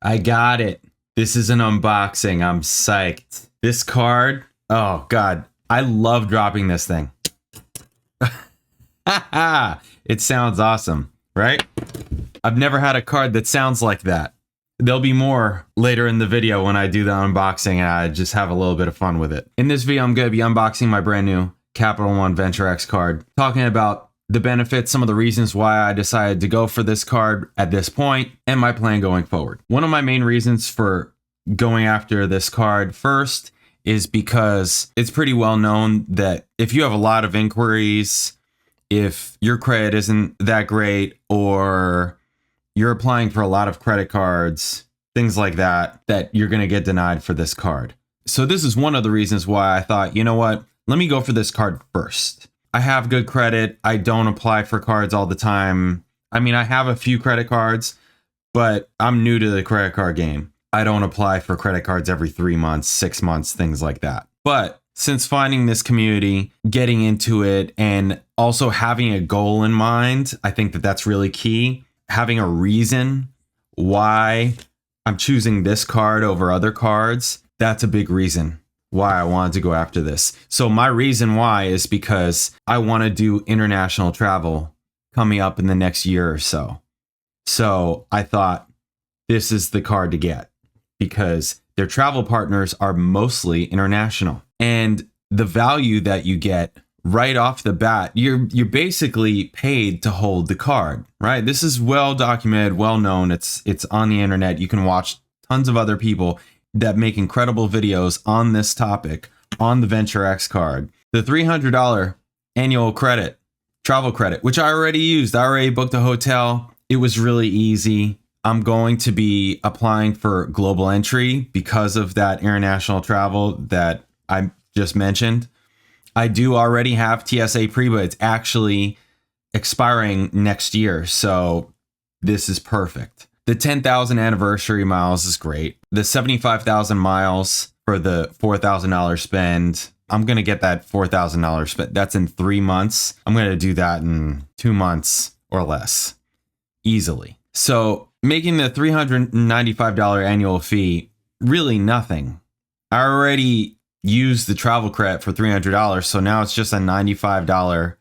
I got it. This is an unboxing. I'm psyched. This card, oh God, I love dropping this thing. It sounds awesome, right? I've never had a card that sounds like that. There'll be more later in the video when I do the unboxing and I just have a little bit of fun with it. In this video, I'm going to be unboxing my brand new Capital One Venture X card, talking about the benefits, some of the reasons why I decided to go for this card at this point, and my plan going forward. One of my main reasons for going after this card first is because it's pretty well known that if you have a lot of inquiries, if your credit isn't that great, or you're applying for a lot of credit cards, things like that, that you're going to get denied for this card. So this is one of the reasons why I thought, you know what, let me go for this card first. I have good credit. I don't apply for cards all the time. I mean, I have a few credit cards, but I'm new to the credit card game. I don't apply for credit cards every 3 months, 6 months, things like that. But since finding this community, getting into it, and also having a goal in mind, I think that that's really key. Having a reason why I'm choosing this card over other cards, that's a big reason why I wanted to go after this. So my reason why is because I want to do international travel coming up in the next year or so. So I thought this is the card to get because their travel partners are mostly international. And the value that you get right off the bat, you're basically paid to hold the card, right? This is well documented, well known. It's on the internet. You can watch tons of other people that make incredible videos on this topic on the Venture X card. The $300 annual credit, travel credit, which I already used. I already booked a hotel. It was really easy. I'm going to be applying for global entry because of that international travel that I just mentioned. I do already have TSA pre, but it's actually expiring next year. So this is perfect. The 10,000 anniversary miles is great. The 75,000 miles for the $4,000 spend. I'm going to get that $4,000 spend. That's in 3 months. I'm going to do that in 2 months or less easily. So making the $395 annual fee really nothing. I already used the travel credit for $300. So now it's just a $95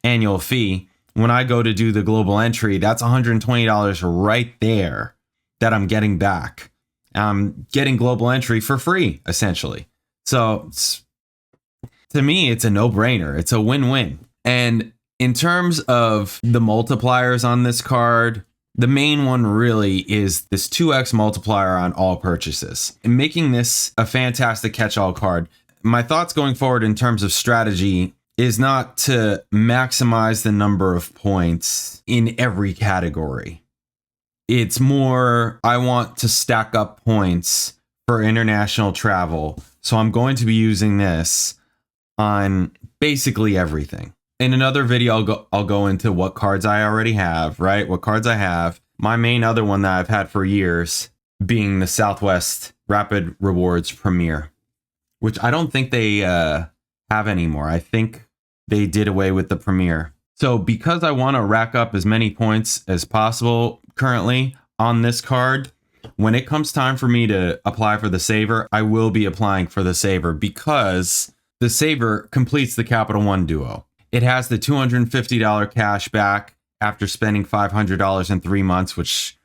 annual fee. When I go to do the global entry, that's $120 right there that I'm getting back. I'm getting global entry for free, essentially. So to me, it's a no-brainer. It's a win-win. And in terms of the multipliers on this card, the main one really is this 2x multiplier on all purchases. And making this a fantastic catch-all card, my thoughts going forward in terms of strategy is not to maximize the number of points in every category. It's more, I want to stack up points for international travel. So I'm going to be using this on basically everything. In another video, I'll go into what cards I already have, right? What cards I have. My main other one that I've had for years being the Southwest Rapid Rewards Premier, which I don't think they have anymore. I think they did away with the Premier. So because I want to rack up as many points as possible currently on this card, when it comes time for me to apply for the Saver, I will be applying for the Saver because the Saver completes the Capital One Duo. It has the $250 cash back after spending $500 in 3 months, which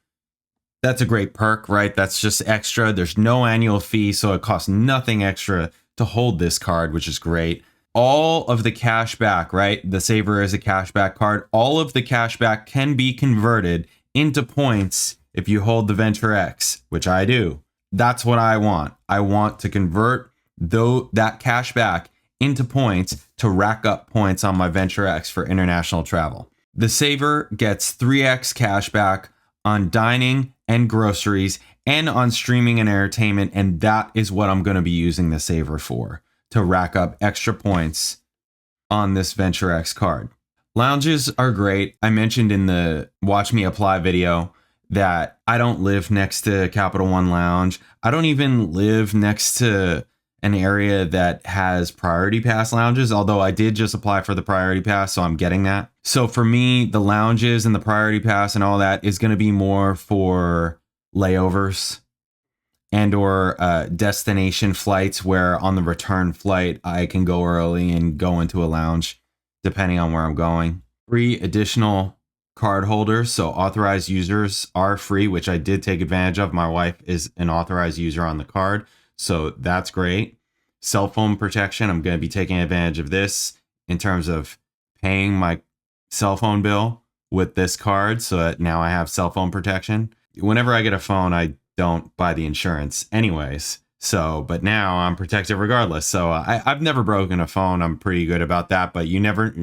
that's a great perk, right? That's just extra. There's no annual fee, so it costs nothing extra to hold this card, which is great. All of the cash back, right? The Saver is a cash back card. All of the cash back can be converted into points if you hold the Venture X, which I do. That's what I want. I want to convert that cash back into points to rack up points on my Venture X for international travel. The Saver gets 3x cash back on dining and groceries and on streaming and entertainment, and that is what I'm going to be using the Saver for, to rack up extra points on this Venture X card. Lounges are great. I mentioned in the Watch Me Apply video that I don't live next to Capital One Lounge. I don't even live next to an area that has priority pass lounges, although I did just apply for the priority pass, so I'm getting that. So for me, the lounges and the priority pass and all that is going to be more for layovers and or destination flights where on the return flight I can go early and go into a lounge depending on where I'm going. 3 additional card holders, so authorized users are free, which I did take advantage of. My wife is an authorized user on the card, so that's great. Cell phone protection, I'm going to be taking advantage of this in terms of paying my cell phone bill with this card, so that now I have cell phone protection. Whenever I get a phone, I don't buy the insurance anyways. So, but now I'm protected regardless. So I've never broken a phone. I'm pretty good about that, but you never,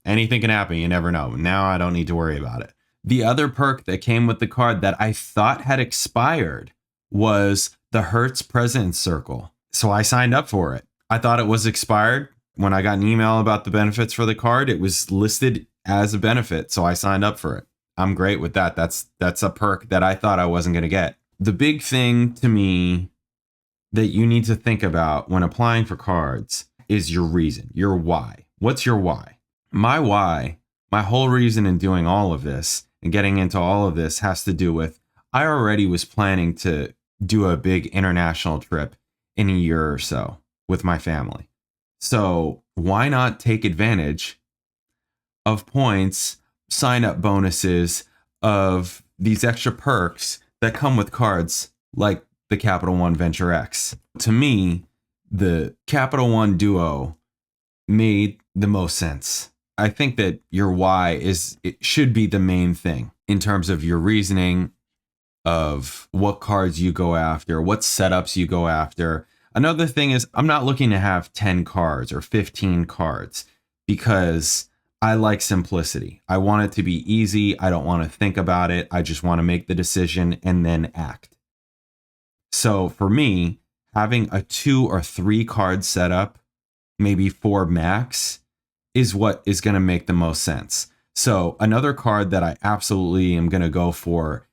anything can happen. You never know. Now I don't need to worry about it. The other perk that came with the card that I thought had expired was the Hertz President's Circle. So I signed up for it. I thought it was expired. When I got an email about the benefits for the card, it was listed as a benefit. So I signed up for it. I'm great with that. That's a perk that I thought I wasn't going to get. The big thing to me that you need to think about when applying for cards is your reason, your why. What's your why? My why, my whole reason in doing all of this and getting into all of this has to do with I already was planning to do a big international trip in a year or so with my family. So why not take advantage of points, sign up bonuses, of these extra perks that come with cards like the Capital One Venture X? To me, the Capital One Duo made the most sense. I think that your why it should be the main thing in terms of your reasoning of what cards you go after, what setups you go after. Another thing is I'm not looking to have 10 cards or 15 cards because I like simplicity. I want it to be easy. I don't want to think about it. I just want to make the decision and then act. So for me, having a 2 or 3 card setup, maybe 4 max, is what is going to make the most sense. So another card that I absolutely am going to go for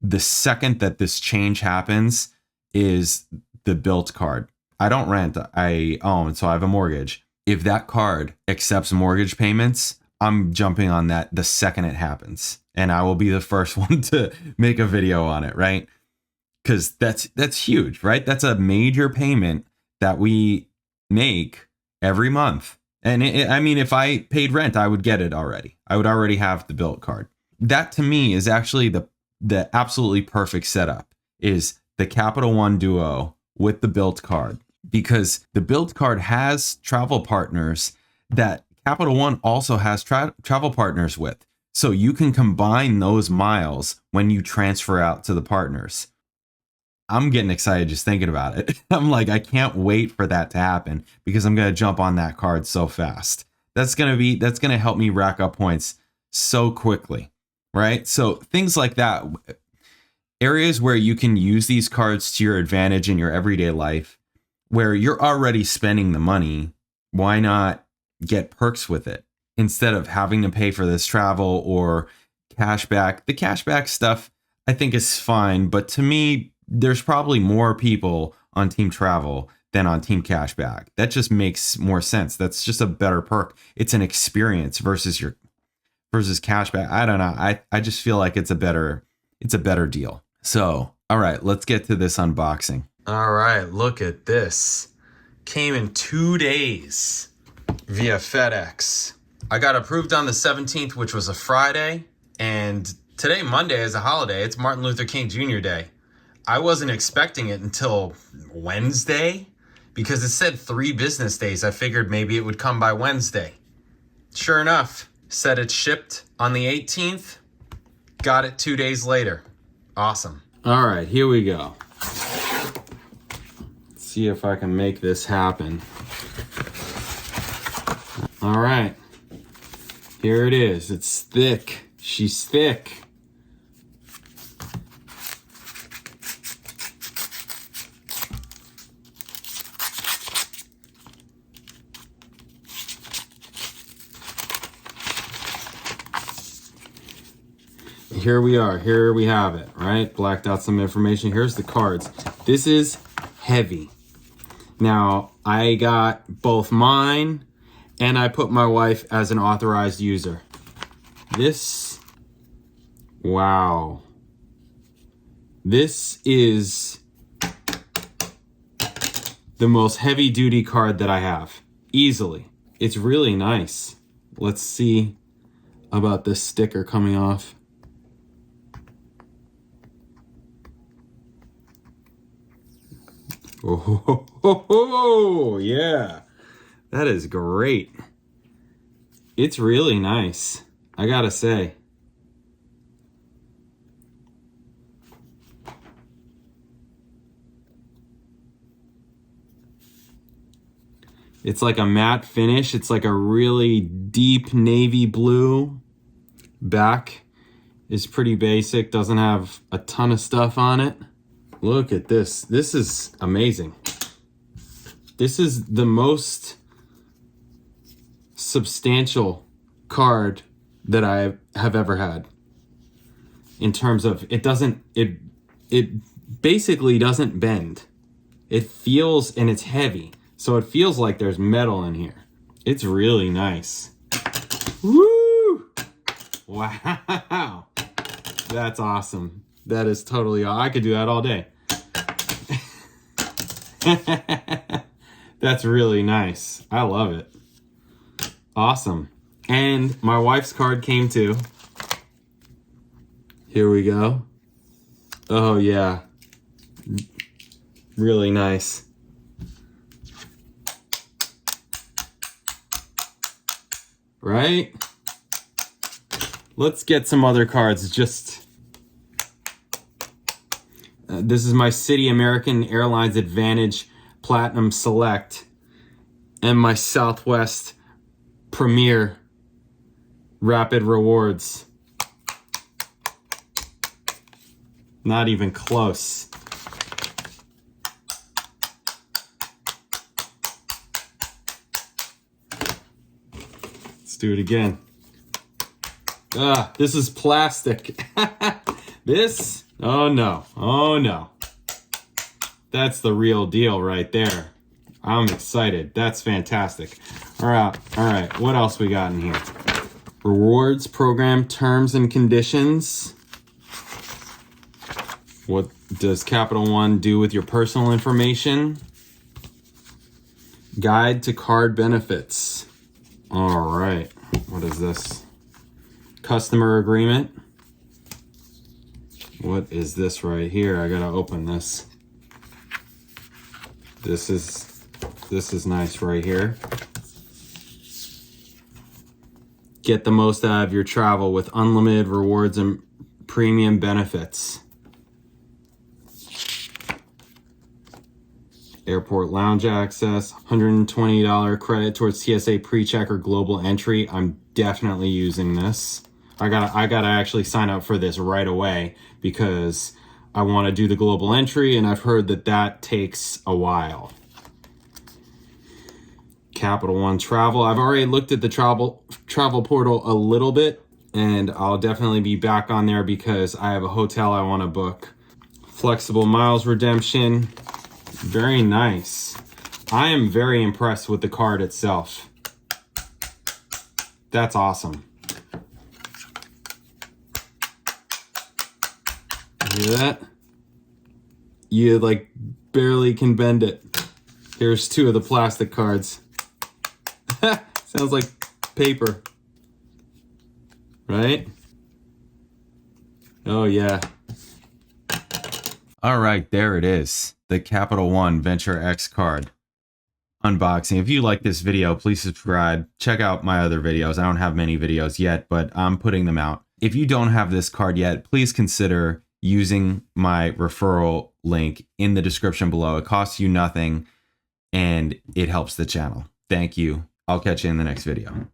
the second that this change happens is the built card. I don't rent, I own, so I have a mortgage. If that card accepts mortgage payments, I'm jumping on that the second it happens. And I will be the first one to make a video on it, right? Because that's huge, right? That's a major payment that we make every month. And I mean, if I paid rent, I would get it already. I would already have the built card. That to me is actually the absolutely perfect setup, is the Capital One Duo with the built card, because the built card has travel partners that Capital One also has travel partners with. So you can combine those miles when you transfer out to the partners. I'm getting excited just thinking about it. I'm like, I can't wait for that to happen because I'm going to jump on that card so fast. That's going to help me rack up points so quickly, right? So things like that, areas where you can use these cards to your advantage in your everyday life, where you're already spending the money, why not get perks with it instead of having to pay for this travel or cashback? The cashback stuff I think is fine, but to me, there's probably more people on Team Travel than on Team Cashback. That just makes more sense. That's just a better perk. It's an experience versus cashback. I don't know. I just feel like it's a better deal. So, all right, let's get to this unboxing. All right, look at this. Came in 2 days via FedEx. I got approved on the 17th, which was a Friday, and today, Monday, is a holiday. It's Martin Luther King Jr. Day. I wasn't expecting it until Wednesday because it said 3 business days. I figured maybe it would come by Wednesday. Sure enough, said it shipped on the 18th. Got it 2 days later. Awesome. All right, here we go. Let's see if I can make this happen. All right. Here it is. It's thick. She's thick. Here we are. Here we have it, right? Blacked out some information. Here's the cards. This is heavy. Now, I got both mine and I put my wife as an authorized user. This, wow. This is the most heavy duty card that I have, easily. It's really nice. Let's see about this sticker coming off. Oh, yeah. That is great. It's really nice, I gotta say. It's like a matte finish. It's like a really deep navy blue. Back is pretty basic, doesn't have a ton of stuff on it. Look at this. This is amazing. This is the most substantial card that I have ever had. In terms of, it basically doesn't bend. It feels, and it's heavy. So it feels like there's metal in here. It's really nice. Woo! Wow. That's awesome. That is totally, I could do that all day. That's really nice. I love it. Awesome. And my wife's card came too. Here we go. Oh yeah. Really nice. Right? Let's get some other cards. This is my Citi American Airlines Advantage Platinum Select and my Southwest Premier Rapid Rewards. Not even close. Let's do it again. This is plastic. This, oh no, oh no. That's the real deal right there. I'm excited. That's fantastic. All right, what else we got in here? Rewards program terms and conditions. What does Capital One do with your personal information? Guide to card benefits. All right, what is this? Customer agreement. What is this right here? I gotta open this. This is nice right here. Get the most out of your travel with unlimited rewards and premium benefits. Airport lounge access, $120 credit towards TSA pre-check or global entry. I'm definitely using this. I gotta actually sign up for this right away because I want to do the global entry, and I've heard that takes a while. Capital One Travel. I've already looked at the travel portal a little bit, and I'll definitely be back on there because I have a hotel I want to book. Flexible miles redemption. Very nice. I am very impressed with the card itself. That's awesome. Hear that? You like barely can bend it. Here's two of the plastic cards. Sounds like paper. Right? Oh yeah. All right, there it is. The Capital One Venture X card unboxing. If you like this video, please subscribe. Check out my other videos. I don't have many videos yet, but I'm putting them out. If you don't have this card yet, please consider using my referral link in the description below. It costs you nothing and it helps the channel. Thank you. I'll catch you in the next video.